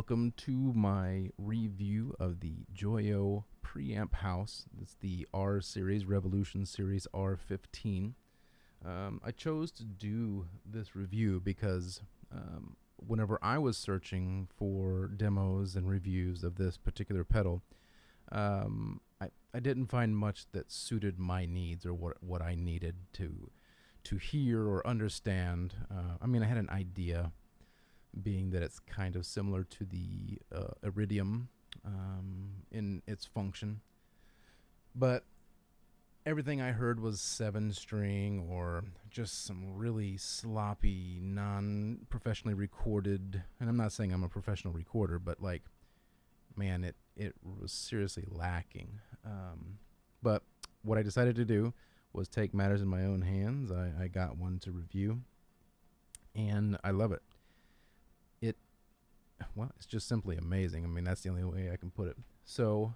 Welcome to my review of the JOYO PreAmp House. It's the R series, Revolution series R-15. I chose to do this review because whenever I was searching for demos and reviews of this particular pedal, I didn't find much that suited my needs or what I needed to hear or understand. I mean, I had an idea, being that it's kind of similar to the Iridium in its function, but everything I heard was 7-string or just some really sloppy, non-professionally recorded, and I'm not saying I'm a professional recorder, but like, man, it was seriously lacking. But what I decided to do was take matters in my own hands. I got one to review, and I love it. Well, it's just simply amazing. I mean, that's the only way I can put it. So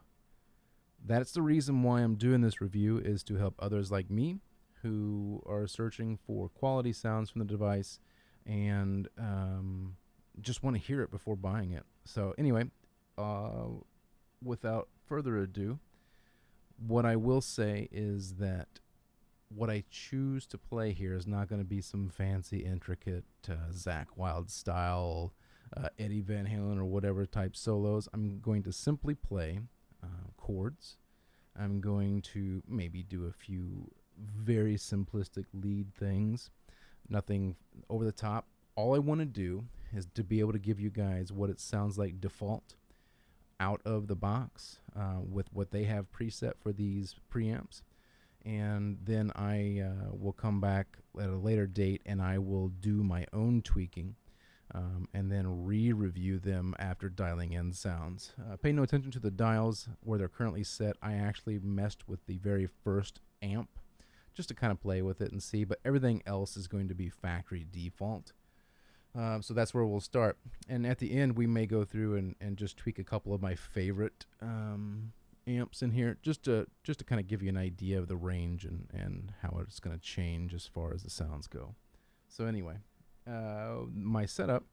that's the reason why I'm doing this review, is to help others like me who are searching for quality sounds from the device and just want to hear it before buying it. So anyway, without further ado, what I will say is that what I choose to play here is not going to be some fancy, intricate Zakk Wylde style Eddie Van Halen or whatever type solos. I'm going to simply play chords. I'm going to maybe do a few very simplistic lead things, nothing over the top. All I want to do is to be able to give you guys what it sounds like default out of the box with what they have preset for these preamps. And then I will come back at a later date and I will do my own tweaking and then re-review them after dialing in sounds. Pay no attention to the dials where they're currently set. I actually messed with the very first amp just to kind of play with it and see, but everything else is going to be factory default. So that's where we'll start. And at the end, we may go through and just tweak a couple of my favorite amps in here, just to kind of give you an idea of the range and how it's going to change as far as the sounds go. So anyway, my setup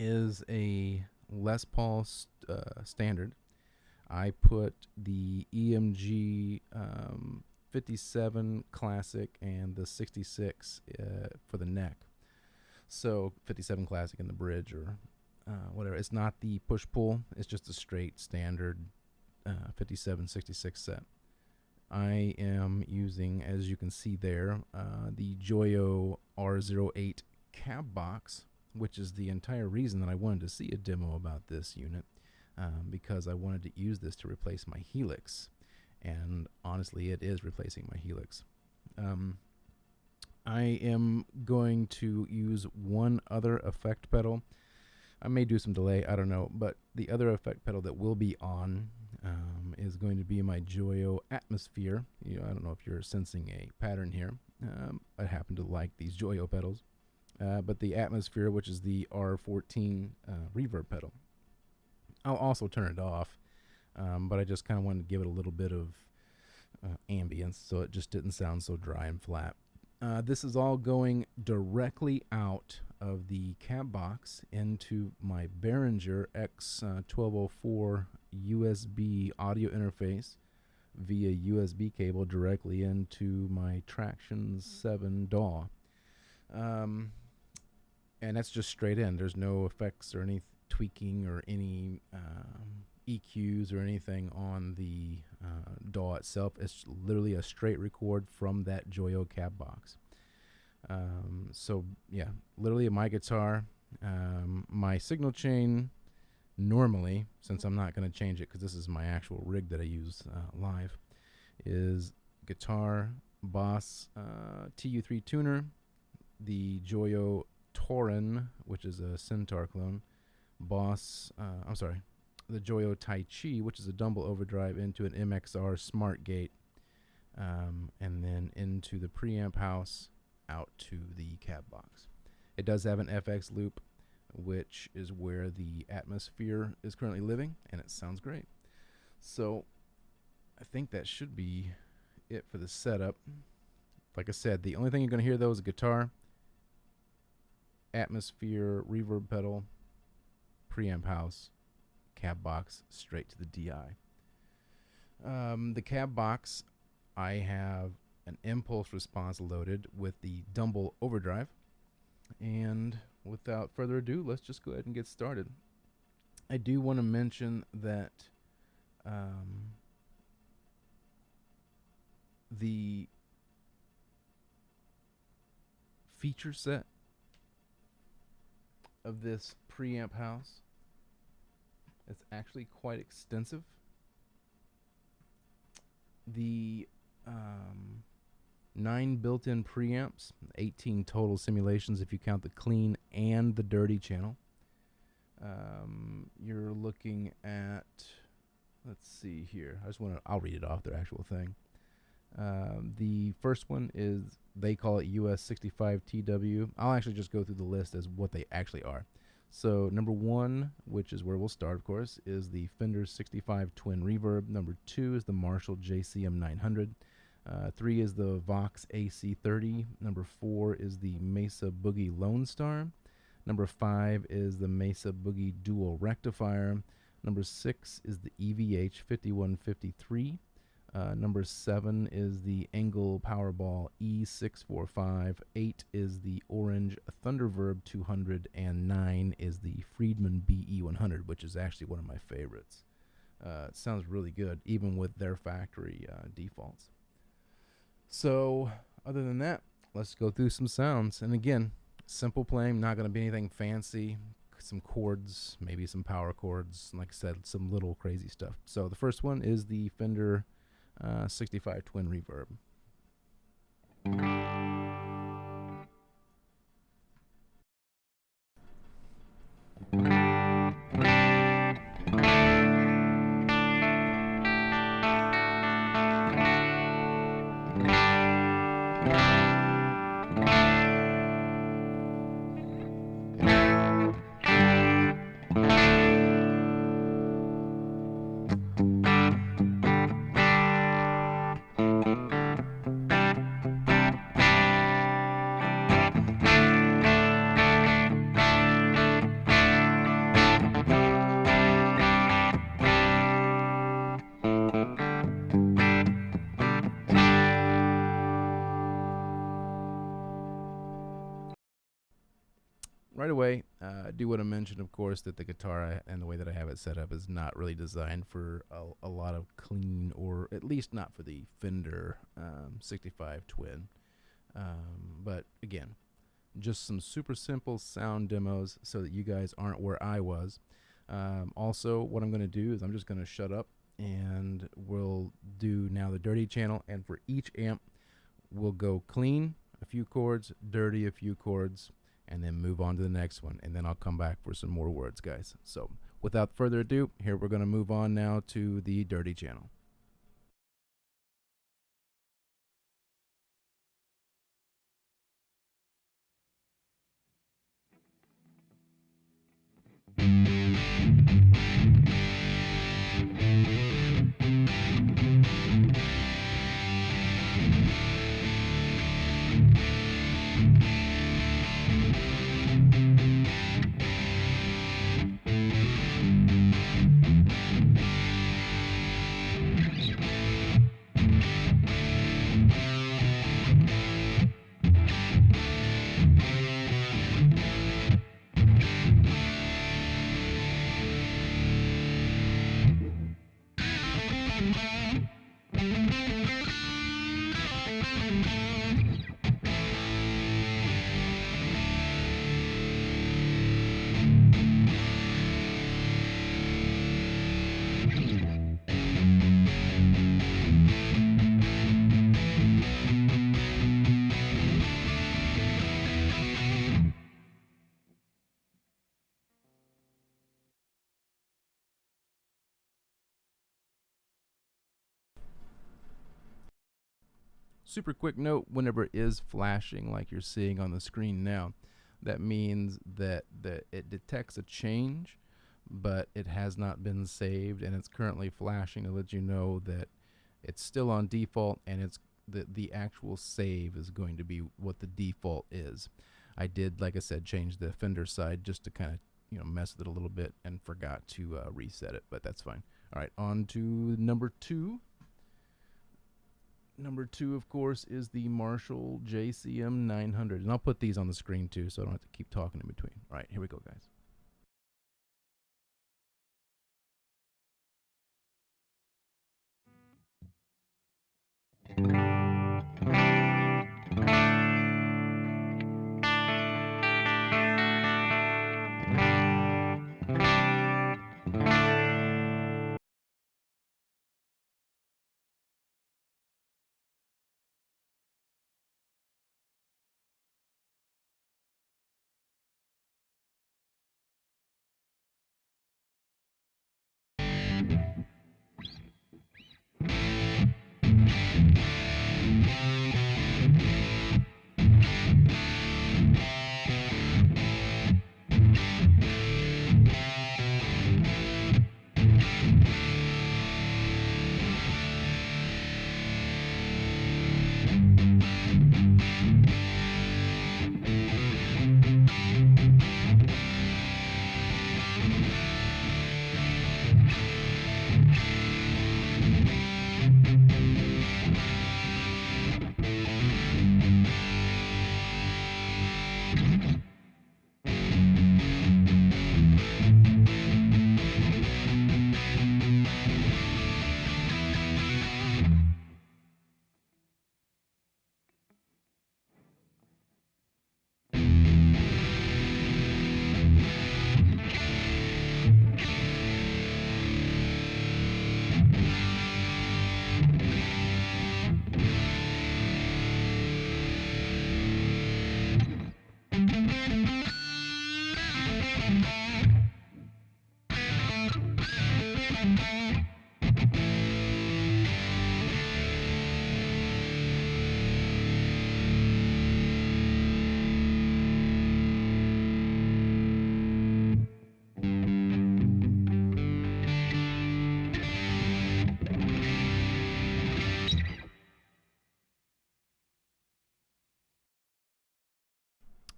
is a Les Paul standard. I put the EMG 57 Classic and the 66 for the neck. So 57 Classic in the bridge or whatever. It's not the push-pull. It's just a straight standard 57-66 set. I am using, as you can see there, the JOYO R-08 cab box, which is the entire reason that I wanted to see a demo about this unit, because I wanted to use this to replace my Helix. And honestly, it is replacing my Helix. I am going to use one other effect pedal. I may do some delay, I don't know, but the other effect pedal that will be on is going to be my JOYO Atmosphere. I don't know if you're sensing a pattern here. I happen to like these JOYO pedals, but the Atmosphere, which is the R-14 reverb pedal. I'll also turn it off, but I just kind of wanted to give it a little bit of ambience so it just didn't sound so dry and flat. This is all going directly out of the cab box into my Behringer X1204 USB audio interface via USB cable directly into my Traction 7 DAW. And that's just straight in. There's no effects or any tweaking or any EQs or anything on the DAW itself. It's literally a straight record from that JOYO cab box. So yeah, literally my guitar, my signal chain normally, since I'm not going to change it because this is my actual rig that I use live, is guitar, Boss TU3 tuner, the JOYO Tauren, which is a Centaur clone, the JOYO Tai Chi, which is a Dumble overdrive into an MXR Smart Gate, and then into the preamp house out to the cab box. It does have an FX loop, which is where the Atmosphere is currently living, and it sounds great. So I think that should be it for the setup. Like I said, the only thing you're going to hear though is a guitar, Atmosphere reverb pedal, preamp house cab box straight to the DI. The cab box, I have an impulse response loaded with the Dumble overdrive. And without further ado, let's just go ahead and get started. I do want to mention that the feature set of this preamp house is actually quite extensive. The 9 built-in preamps, 18 total simulations if you count the clean and the dirty channel. You're looking at, let's see here. I'll read it off, their actual thing. The first one is, they call it US 65 TW. I'll actually just go through the list as what they actually are. So number 1, which is where we'll start, of course, is the Fender 65 Twin Reverb. Number 2 is the Marshall JCM 900. 3 is the Vox AC30. Number 4 is the Mesa Boogie Lone Star. Number 5 is the Mesa Boogie Dual Rectifier. Number 6 is the EVH 5153. Number 7 is the Engel Powerball E645. 8 is the Orange Thunderverb 200. And 9 is the Friedman BE100, which is actually one of my favorites. It sounds really good, even with their factory defaults. So, other than that, let's go through some sounds. And again, simple playing, not going to be anything fancy. Some chords, maybe some power chords. Like I said, some little crazy stuff. So the first one is the Fender 65 Twin Reverb. Right away, I do want to mention, of course, that the guitar and the way that I have it set up is not really designed for a lot of clean, or at least not for the Fender 65 Twin. But again, just some super simple sound demos so that you guys aren't where I was. Also, what I'm going to do is I'm just going to shut up, and we'll do now the dirty channel. And for each amp, we'll go clean, a few chords, dirty, a few chords, and then move on to the next one, and then I'll come back for some more words, guys. So without further ado, here we're going to move on now to the dirty channel. Super quick note, whenever it is flashing like you're seeing on the screen now, that means that it detects a change, but it has not been saved, and it's currently flashing to let you know that it's still on default, and it's the actual save is going to be what the default is. I did, like I said, change the Fender side just to kind of mess with it a little bit and forgot to reset it, but that's fine. All right, on to number 2. Number 2, of course, is the Marshall JCM 900. And I'll put these on the screen too, so I don't have to keep talking in between. All right, here we go, guys.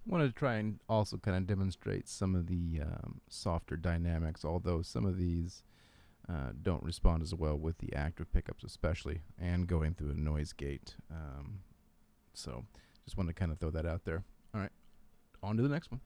Wanted to try and also kind of demonstrate some of the softer dynamics, although some of these don't respond as well with the active pickups especially, and going through a noise gate. So just wanted to kind of throw that out there. All right, on to the next one.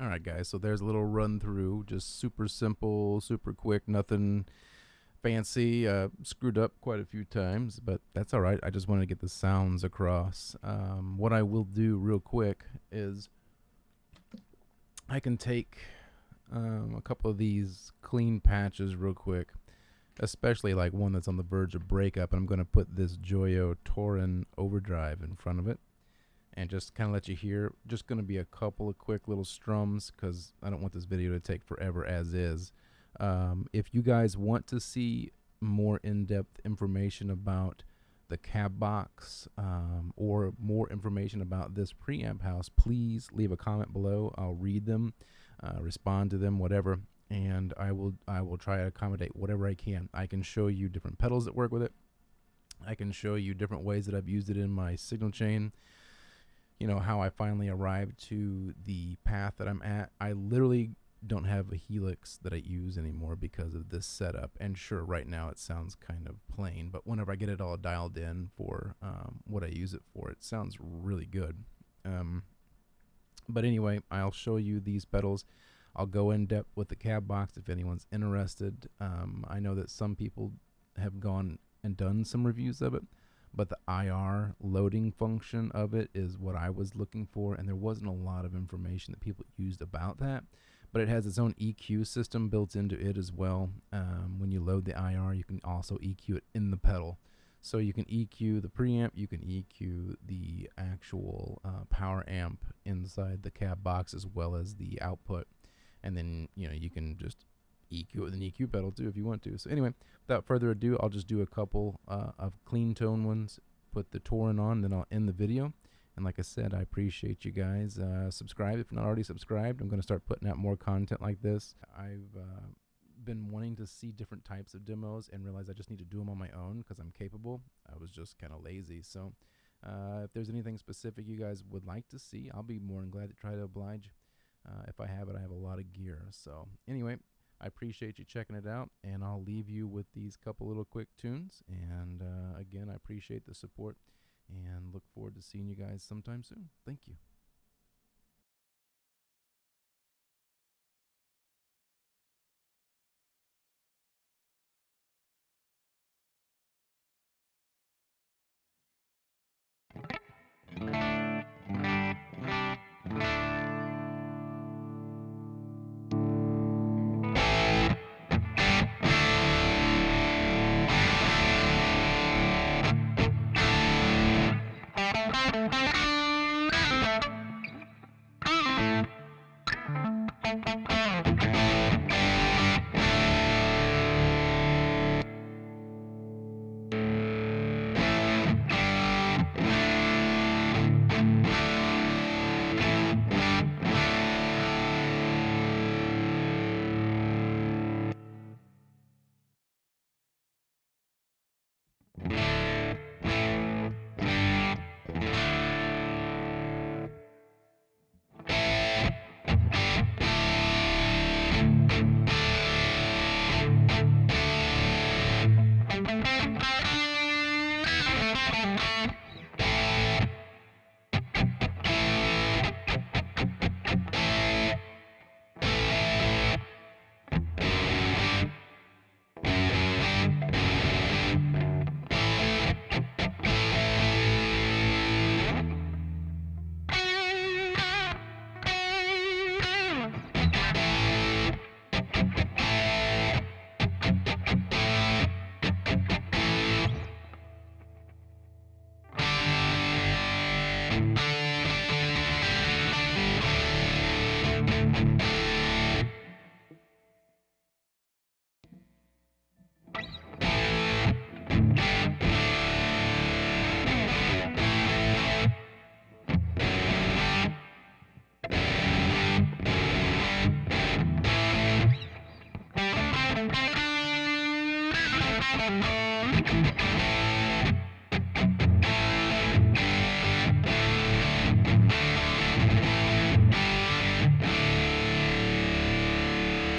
All right, guys, so there's a little run through, just super simple, super quick, nothing fancy. Screwed up quite a few times, but that's all right. I just wanted to get the sounds across. What I will do real quick is I can take a couple of these clean patches real quick, especially like one that's on the verge of breakup, and I'm going to put this JOYO Tauren overdrive in front of it and just kind of let you hear. Just going to be a couple of quick little strums because I don't want this video to take forever as is. If you guys want to see more in-depth information about the cab box or more information about this preamp house, please leave a comment below. I'll read them, respond to them, whatever, and I will try to accommodate whatever I can. I can show you different pedals that work with it. I can show you different ways that I've used it in my signal chain. You know, how I finally arrived to the path that I'm at. I literally don't have a helix that I use anymore because of this setup. And sure, right now it sounds kind of plain, but whenever I get it all dialed in for what I use it for, it sounds really good. But anyway, I'll show you these pedals. I'll go in depth with the cab box if anyone's interested. I know that some people have gone and done some reviews of it, but the IR loading function of it is what I was looking for, and there wasn't a lot of information that people used about that. But it has its own EQ system built into it as well. When you load the IR, you can also EQ it in the pedal. So you can EQ the preamp, you can EQ the actual power amp inside the cab box as well as the output. And then, you know, you can just EQ it with an EQ pedal too if you want to. So anyway, without further ado, I'll just do a couple of clean tone ones, put the Tauren on, then I'll end the video. And like I said, I appreciate you guys. Subscribe if you're not already subscribed. I'm going to start putting out more content like this. I've been wanting to see different types of demos and realize I just need to do them on my own because I'm capable. I was just kind of lazy. So if there's anything specific you guys would like to see, I'll be more than glad to try to oblige. If I have it, I have a lot of gear. So anyway, I appreciate you checking it out, and I'll leave you with these couple little quick tunes. And again, I appreciate the support and look forward to seeing you guys sometime soon. Thank you.